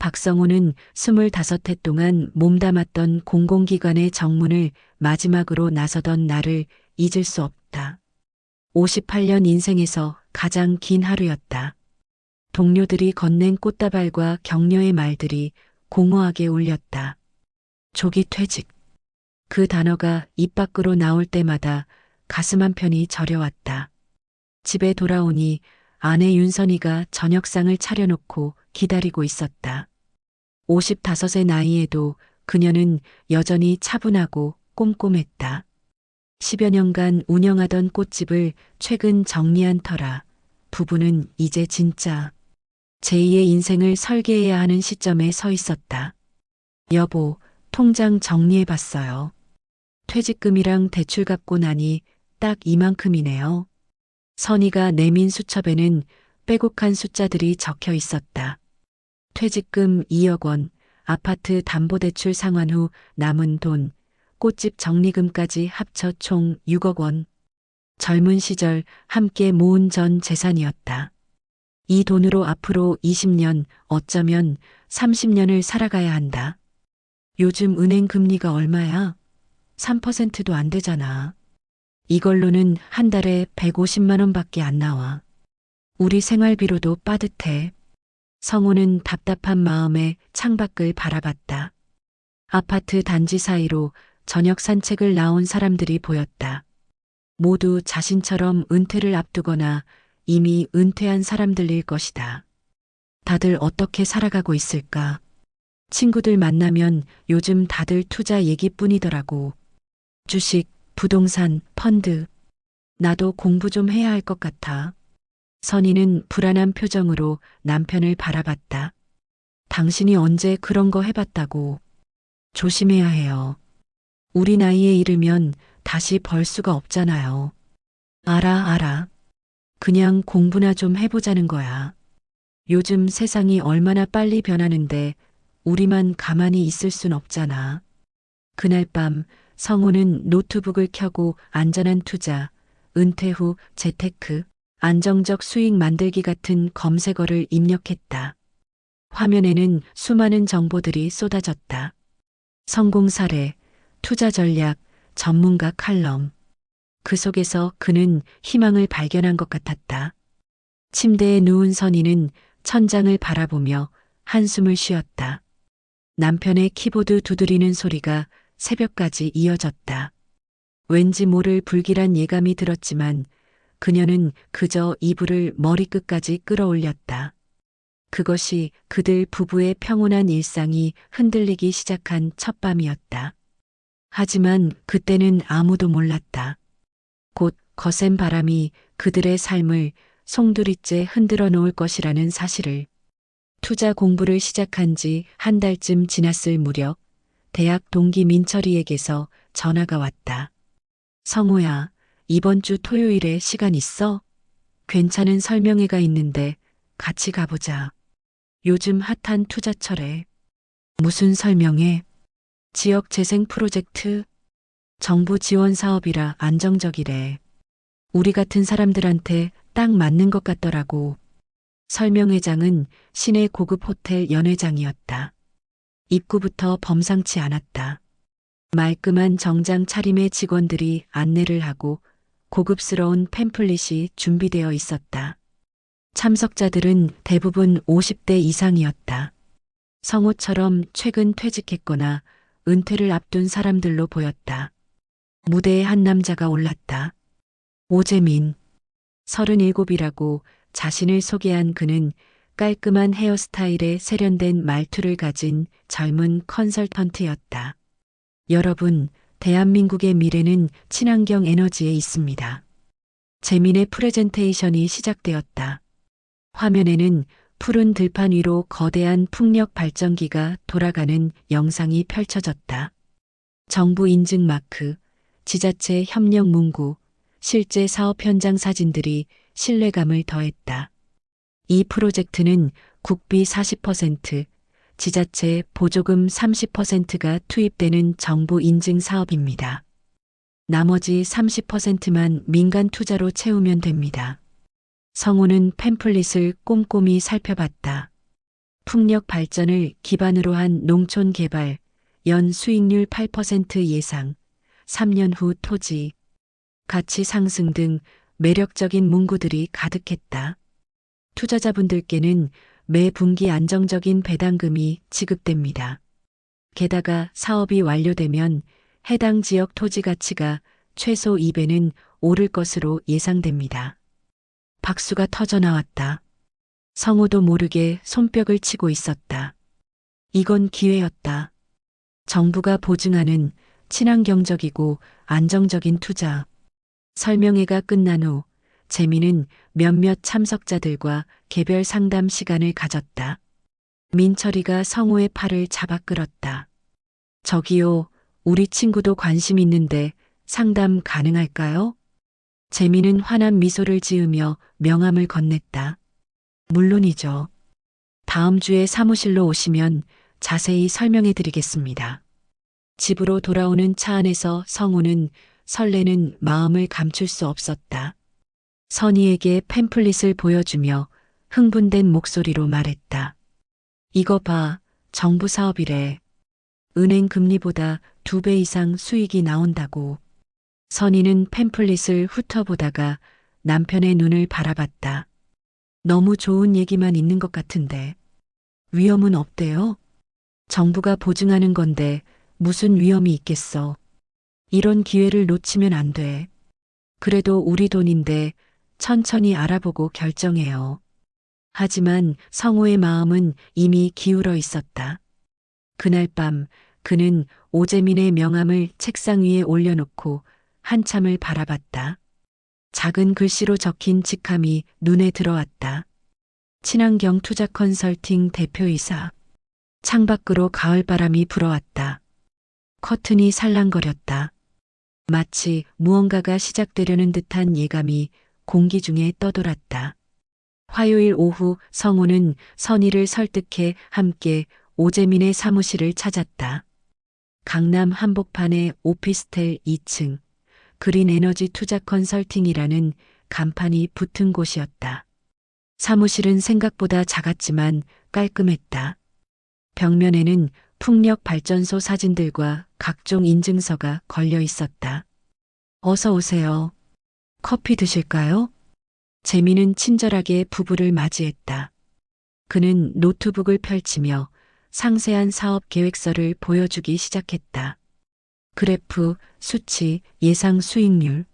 박성호는 25해 동안 몸담았던 공공기관의 정문을 마지막으로 나서던 날을 잊을 수 없다. 58년 인생에서 가장 긴 하루였다. 동료들이 건넨 꽃다발과 격려의 말들이 공허하게 울렸다. 조기 퇴직. 그 단어가 입 밖으로 나올 때마다 가슴 한편이 저려왔다. 집에 돌아오니 아내 윤선이가 저녁상을 차려놓고 기다리고 있었다. 55의 나이에도 그녀는 여전히 차분하고 꼼꼼했다. 10여 년간 운영하던 꽃집을 최근 정리한 터라 부부는 이제 진짜 제2의 인생을 설계해야 하는 시점에 서 있었다. 여보, 통장 정리해봤어요. 퇴직금이랑 대출 갚고 나니 딱 이만큼이네요. 선희가 내민 수첩에는 빼곡한 숫자들이 적혀 있었다. 퇴직금 2억 원, 아파트 담보대출 상환 후 남은 돈, 꽃집 정리금까지 합쳐 총 6억 원. 젊은 시절 함께 모은 전 재산이었다. 이 돈으로 앞으로 20년, 어쩌면 30년을 살아가야 한다. 요즘 은행 금리가 얼마야? 3%도 안 되잖아. 이걸로는 한 달에 150만 원밖에 안 나와. 우리 생활비로도 빠듯해. 성호는 답답한 마음에 창밖을 바라봤다. 아파트 단지 사이로 저녁 산책을 나온 사람들이 보였다. 모두 자신처럼 은퇴를 앞두거나 이미 은퇴한 사람들일 것이다. 다들 어떻게 살아가고 있을까? 친구들 만나면 요즘 다들 투자 얘기뿐이더라고. 주식, 부동산, 펀드. 나도 공부 좀 해야 할 것 같아. 선희는 불안한 표정으로 남편을 바라봤다. 당신이 언제 그런 거 해봤다고. 조심해야 해요. 우리 나이에 이르면 다시 벌 수가 없잖아요. 알아. 그냥 공부나 좀 해보자는 거야. 요즘 세상이 얼마나 빨리 변하는데 우리만 가만히 있을 순 없잖아. 그날 밤 성우는 노트북을 켜고 안전한 투자, 은퇴 후 재테크, 안정적 수익 만들기 같은 검색어를 입력했다. 화면에는 수많은 정보들이 쏟아졌다. 성공 사례, 투자 전략, 전문가 칼럼. 그 속에서 그는 희망을 발견한 것 같았다. 침대에 누운 선희는 천장을 바라보며 한숨을 쉬었다. 남편의 키보드 두드리는 소리가 새벽까지 이어졌다. 왠지 모를 불길한 예감이 들었지만 그녀는 그저 이불을 머리끝까지 끌어올렸다. 그것이 그들 부부의 평온한 일상이 흔들리기 시작한 첫밤이었다. 하지만 그때는 아무도 몰랐다. 곧 거센 바람이 그들의 삶을 송두리째 흔들어 놓을 것이라는 사실을. 투자 공부를 시작한 지 한 달쯤 지났을 무렵 대학 동기 민철이에게서 전화가 왔다. 성호야, 이번 주 토요일에 시간 있어? 괜찮은 설명회가 있는데 같이 가보자. 요즘 핫한 투자처래. 무슨 설명회? 지역 재생 프로젝트? 정부 지원 사업이라 안정적이래. 우리 같은 사람들한테 딱 맞는 것 같더라고. 설명회장은 시내 고급 호텔 연회장이었다. 입구부터 범상치 않았다. 말끔한 정장 차림의 직원들이 안내를 하고 고급스러운 팸플릿이 준비되어 있었다. 참석자들은 대부분 50대 이상이었다. 성우처럼 최근 퇴직했거나 은퇴를 앞둔 사람들로 보였다. 무대에 한 남자가 올랐다. 오재민. 37이라고 자신을 소개한 그는 깔끔한 헤어스타일에 세련된 말투를 가진 젊은 컨설턴트였다. 여러분, 대한민국의 미래는 친환경 에너지에 있습니다. 재민의 프레젠테이션이 시작되었다. 화면에는 푸른 들판 위로 거대한 풍력 발전기가 돌아가는 영상이 펼쳐졌다. 정부 인증 마크, 지자체 협력 문구, 실제 사업 현장 사진들이 신뢰감을 더했다. 이 프로젝트는 국비 40%, 지자체 보조금 30%가 투입되는 정부 인증 사업입니다. 나머지 30%만 민간 투자로 채우면 됩니다. 성우는 팸플릿을 꼼꼼히 살펴봤다. 풍력 발전을 기반으로 한 농촌 개발, 연 수익률 8% 예상, 3년 후 토지, 가치 상승 등 매력적인 문구들이 가득했다. 투자자분들께는 매 분기 안정적인 배당금이 지급됩니다. 게다가 사업이 완료되면 해당 지역 토지 가치가 최소 2배는 오를 것으로 예상됩니다. 박수가 터져 나왔다. 성우도 모르게 손뼉을 치고 있었다. 이건 기회였다. 정부가 보증하는 친환경적이고 안정적인 투자. 설명회가 끝난 후 재미는 몇몇 참석자들과 개별 상담 시간을 가졌다. 민철이가 성우의 팔을 잡아 끌었다. 저기요, 우리 친구도 관심 있는데 상담 가능할까요? 재미는 환한 미소를 지으며 명함을 건넸다. 물론이죠. 다음 주에 사무실로 오시면 자세히 설명해 드리겠습니다. 집으로 돌아오는 차 안에서 성우는 설레는 마음을 감출 수 없었다. 선희에게 팸플릿을 보여주며 흥분된 목소리로 말했다. 이거 봐, 정부 사업이래. 은행 금리보다 2배 이상 수익이 나온다고. 선희는 팸플릿을 훑어보다가 남편의 눈을 바라봤다. 너무 좋은 얘기만 있는 것 같은데. 위험은 없대요? 정부가 보증하는 건데 무슨 위험이 있겠어. 이런 기회를 놓치면 안 돼. 그래도 우리 돈인데 천천히 알아보고 결정해요. 하지만 성호의 마음은 이미 기울어 있었다. 그날 밤 그는 오재민의 명함을 책상 위에 올려놓고 한참을 바라봤다. 작은 글씨로 적힌 직함이 눈에 들어왔다. 친환경 투자 컨설팅 대표이사. 창밖으로 가을바람이 불어왔다. 커튼이 살랑거렸다. 마치 무언가가 시작되려는 듯한 예감이 공기 중에 떠돌았다. 화요일 오후 성우는 선희를 설득해 함께 오재민의 사무실을 찾았다. 강남 한복판의 오피스텔 2층, 그린에너지 투자 컨설팅이라는 간판이 붙은 곳이었다. 사무실은 생각보다 작았지만 깔끔했다. 벽면에는 풍력 발전소 사진들과 각종 인증서가 걸려 있었다. 어서 오세요. 커피 드실까요? 재미는 친절하게 부부를 맞이했다. 그는 노트북을 펼치며 상세한 사업 계획서를 보여주기 시작했다. 그래프, 수치, 예상 수익률.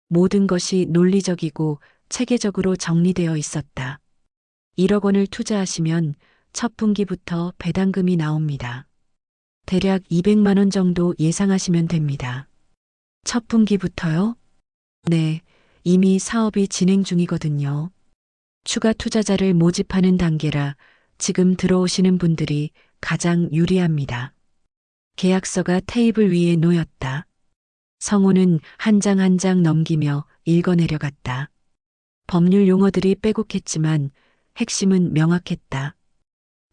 모든 것이 논리적이고 체계적으로 정리되어 있었다. 1억 원을 투자하시면 첫 분기부터 배당금이 나옵니다. 대략 200만 원 정도 예상하시면 됩니다. 첫 분기부터요? 네, 이미 사업이 진행 중이거든요. 추가 투자자를 모집하는 단계라 지금 들어오시는 분들이 가장 유리합니다. 계약서가 테이블 위에 놓였다. 성우는 한 장 한 장 넘기며 읽어내려갔다. 법률 용어들이 빼곡했지만 핵심은 명확했다.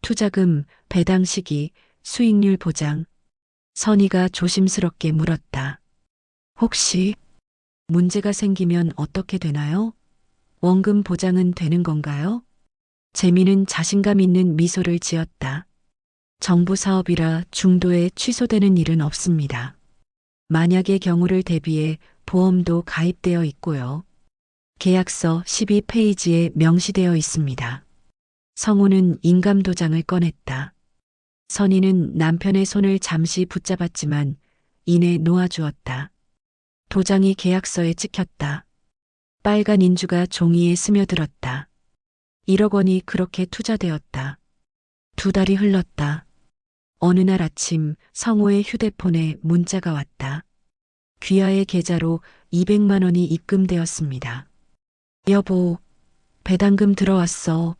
투자금, 배당 시기, 수익률 보장. 선희가 조심스럽게 물었다. 혹시 문제가 생기면 어떻게 되나요? 원금 보장은 되는 건가요? 재미는 자신감 있는 미소를 지었다. 정부 사업이라 중도에 취소되는 일은 없습니다. 만약의 경우를 대비해 보험도 가입되어 있고요. 계약서 12페이지에 명시되어 있습니다. 성우는 인감도장을 꺼냈다. 선희는 남편의 손을 잠시 붙잡았지만 이내 놓아주었다. 도장이 계약서에 찍혔다. 빨간 인주가 종이에 스며들었다. 1억 원이 그렇게 투자되었다. 2달이 흘렀다. 어느 날 아침 성호의 휴대폰에 문자가 왔다. 귀하의 계좌로 200만 원이 입금되었습니다. 여보, 배당금 들어왔어.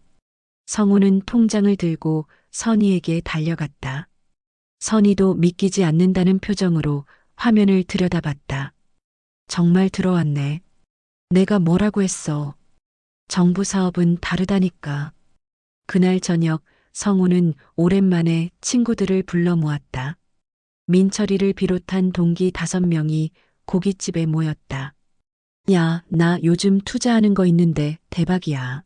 성호는 통장을 들고 선희에게 달려갔다. 선희도 믿기지 않는다는 표정으로 화면을 들여다봤다. 정말 들어왔네. 내가 뭐라고 했어. 정부 사업은 다르다니까. 그날 저녁 성우는 오랜만에 친구들을 불러 모았다. 민철이를 비롯한 동기 5명이 고깃집에 모였다. 야, 나 요즘 투자하는 거 있는데 대박이야.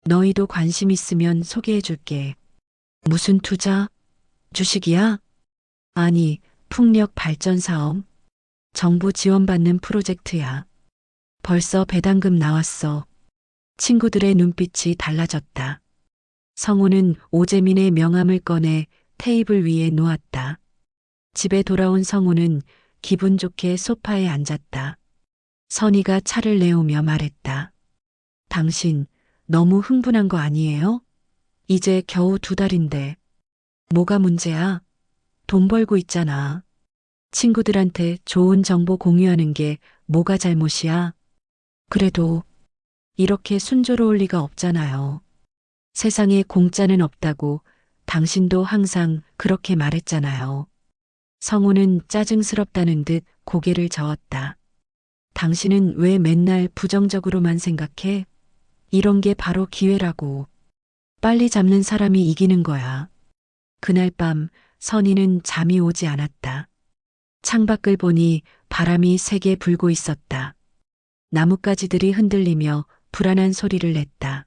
너희도 관심 있으면 소개해 줄게. 무슨 투자? 주식이야? 아니, 풍력 발전 사업. 정부 지원받는 프로젝트야. 벌써 배당금 나왔어. 친구들의 눈빛이 달라졌다. 성우는 오재민의 명함을 꺼내 테이블 위에 놓았다. 집에 돌아온 성우는 기분 좋게 소파에 앉았다. 선희가 차를 내오며 말했다. 당신 너무 흥분한 거 아니에요? 이제 겨우 2달인데. 뭐가 문제야? 돈 벌고 있잖아. 친구들한테 좋은 정보 공유하는 게 뭐가 잘못이야? 그래도 이렇게 순조로울 리가 없잖아요. 세상에 공짜는 없다고 당신도 항상 그렇게 말했잖아요. 성우는 짜증스럽다는 듯 고개를 저었다. 당신은 왜 맨날 부정적으로만 생각해? 이런 게 바로 기회라고. 빨리 잡는 사람이 이기는 거야. 그날 밤 선희는 잠이 오지 않았다. 창밖을 보니 바람이 세게 불고 있었다. 나뭇가지들이 흔들리며 불안한 소리를 냈다.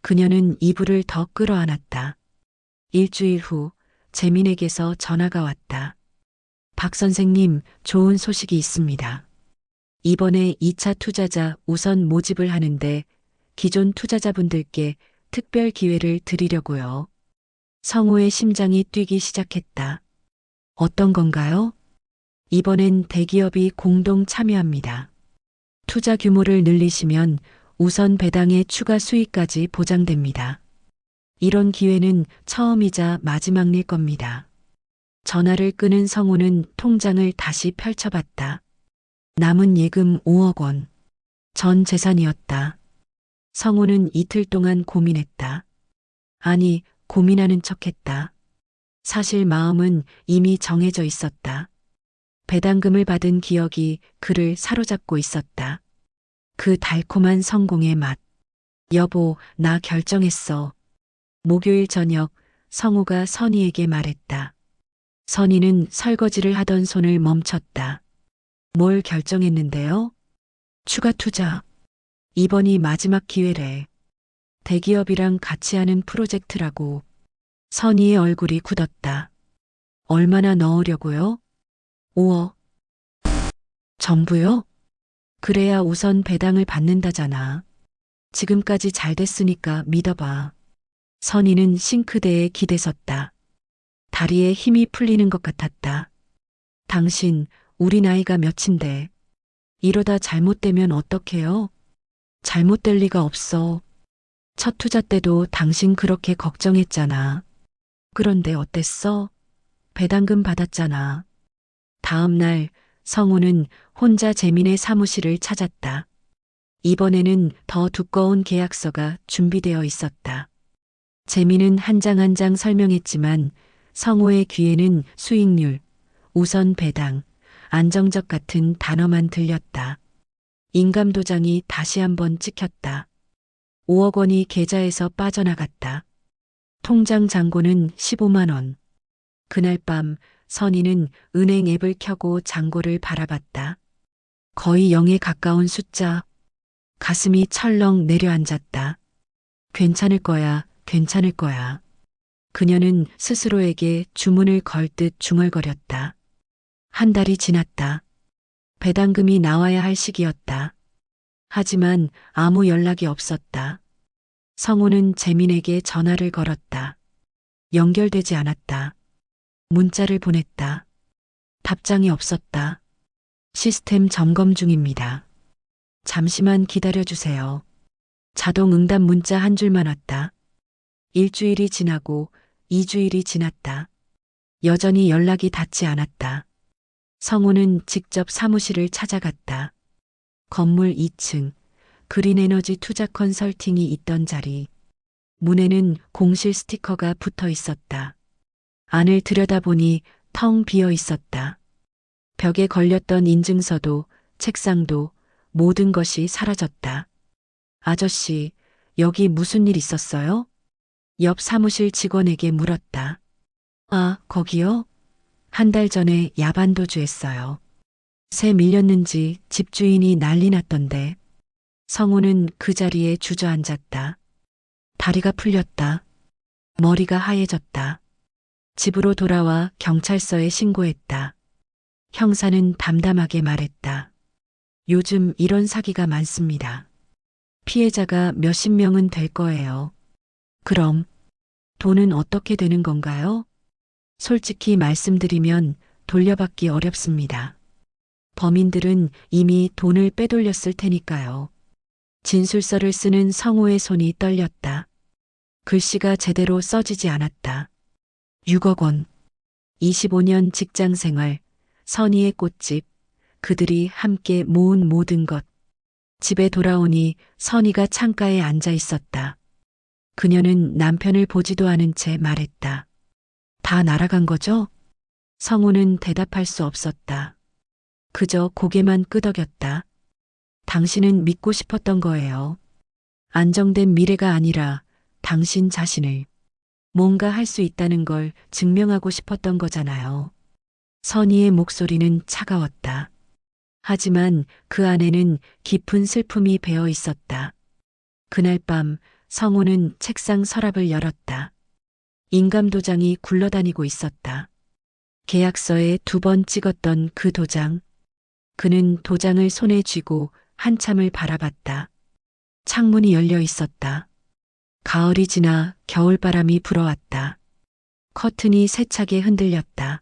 그녀는 이불을 더 끌어안았다. 일주일 후 재민에게서 전화가 왔다. 박 선생님, 좋은 소식이 있습니다. 이번에 2차 투자자 우선 모집을 하는데 기존 투자자분들께 특별 기회를 드리려고요. 성우의 심장이 뛰기 시작했다. 어떤 건가요? 이번엔 대기업이 공동 참여합니다. 투자 규모를 늘리시면 우선 배당의 추가 수익까지 보장됩니다. 이런 기회는 처음이자 마지막일 겁니다. 전화를 끊은 성우는 통장을 다시 펼쳐봤다. 남은 예금 5억 원. 전 재산이었다. 성우는 이틀 동안 고민했다. 아니, 고민하는 척했다. 사실 마음은 이미 정해져 있었다. 배당금을 받은 기억이 그를 사로잡고 있었다. 그 달콤한 성공의 맛. 여보, 나 결정했어. 목요일 저녁 성우가 선희에게 말했다. 선희는 설거지를 하던 손을 멈췄다. 뭘 결정했는데요? 추가 투자. 이번이 마지막 기회래. 대기업이랑 같이 하는 프로젝트라고. 선희의 얼굴이 굳었다. 얼마나 넣으려고요? 5억. 전부요? 그래야 우선 배당을 받는다잖아. 지금까지 잘 됐으니까 믿어봐. 선희는 싱크대에 기대섰다. 다리에 힘이 풀리는 것 같았다. 당신, 우리 나이가 몇인데. 이러다 잘못되면 어떡해요? 잘못될 리가 없어. 첫 투자 때도 당신 그렇게 걱정했잖아. 그런데 어땠어? 배당금 받았잖아. 다음 날 성우는 혼자 재민의 사무실을 찾았다. 이번에는 더 두꺼운 계약서가 준비되어 있었다. 재민은 한 장 한 장 설명했지만 성우의 귀에는 수익률, 우선 배당, 안정적 같은 단어만 들렸다. 인감도장이 다시 한번 찍혔다. 5억 원이 계좌에서 빠져나갔다. 통장 잔고는 15만 원. 그날 밤 선희는 은행 앱을 켜고 잔고를 바라봤다. 거의 0에 가까운 숫자. 가슴이 철렁 내려앉았다. 괜찮을 거야, 괜찮을 거야. 그녀는 스스로에게 주문을 걸 듯 중얼거렸다. 한 달이 지났다. 배당금이 나와야 할 시기였다. 하지만 아무 연락이 없었다. 성우는 재민에게 전화를 걸었다. 연결되지 않았다. 문자를 보냈다. 답장이 없었다. 시스템 점검 중입니다. 잠시만 기다려주세요. 자동 응답 문자 한 줄만 왔다. 일주일이 지나고 2주일이 지났다. 여전히 연락이 닿지 않았다. 성우는 직접 사무실을 찾아갔다. 건물 2층, 그린에너지 투자 컨설팅이 있던 자리. 문에는 공실 스티커가 붙어 있었다. 안을 들여다보니 텅 비어 있었다. 벽에 걸렸던 인증서도 책상도 모든 것이 사라졌다. 아저씨, 여기 무슨 일 있었어요? 옆 사무실 직원에게 물었다. 아, 거기요? 한 달 전에 야반도주했어요. 새 밀렸는지 집주인이 난리 났던데. 성우는 그 자리에 주저앉았다. 다리가 풀렸다. 머리가 하얘졌다. 집으로 돌아와 경찰서에 신고했다. 형사는 담담하게 말했다. 요즘 이런 사기가 많습니다. 피해자가 몇십 명은 될 거예요. 그럼 돈은 어떻게 되는 건가요? 솔직히 말씀드리면 돌려받기 어렵습니다. 범인들은 이미 돈을 빼돌렸을 테니까요. 진술서를 쓰는 성우의 손이 떨렸다. 글씨가 제대로 써지지 않았다. 6억 원. 25년 직장 생활, 선의의 꽃집, 그들이 함께 모은 모든 것. 집에 돌아오니 선의가 창가에 앉아 있었다. 그녀는 남편을 보지도 않은 채 말했다. 다 날아간 거죠? 성우는 대답할 수 없었다. 그저 고개만 끄덕였다. 당신은 믿고 싶었던 거예요. 안정된 미래가 아니라 당신 자신을 뭔가 할 수 있다는 걸 증명하고 싶었던 거잖아요. 선희의 목소리는 차가웠다. 하지만 그 안에는 깊은 슬픔이 배어 있었다. 그날 밤 성우는 책상 서랍을 열었다. 인감도장이 굴러다니고 있었다. 계약서에 2번 찍었던 그 도장. 그는 도장을 손에 쥐고 한참을 바라봤다. 창문이 열려 있었다. 가을이 지나 겨울바람이 불어왔다. 커튼이 세차게 흔들렸다.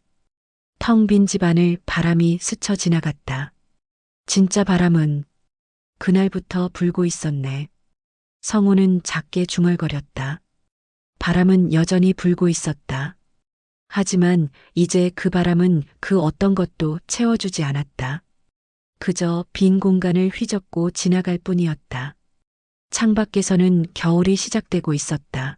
텅 빈 집안을 바람이 스쳐 지나갔다. 진짜 바람은 그날부터 불고 있었네. 성우는 작게 중얼거렸다. 바람은 여전히 불고 있었다. 하지만 이제 그 바람은 그 어떤 것도 채워주지 않았다. 그저 빈 공간을 휘젓고 지나갈 뿐이었다. 창밖에서는 겨울이 시작되고 있었다.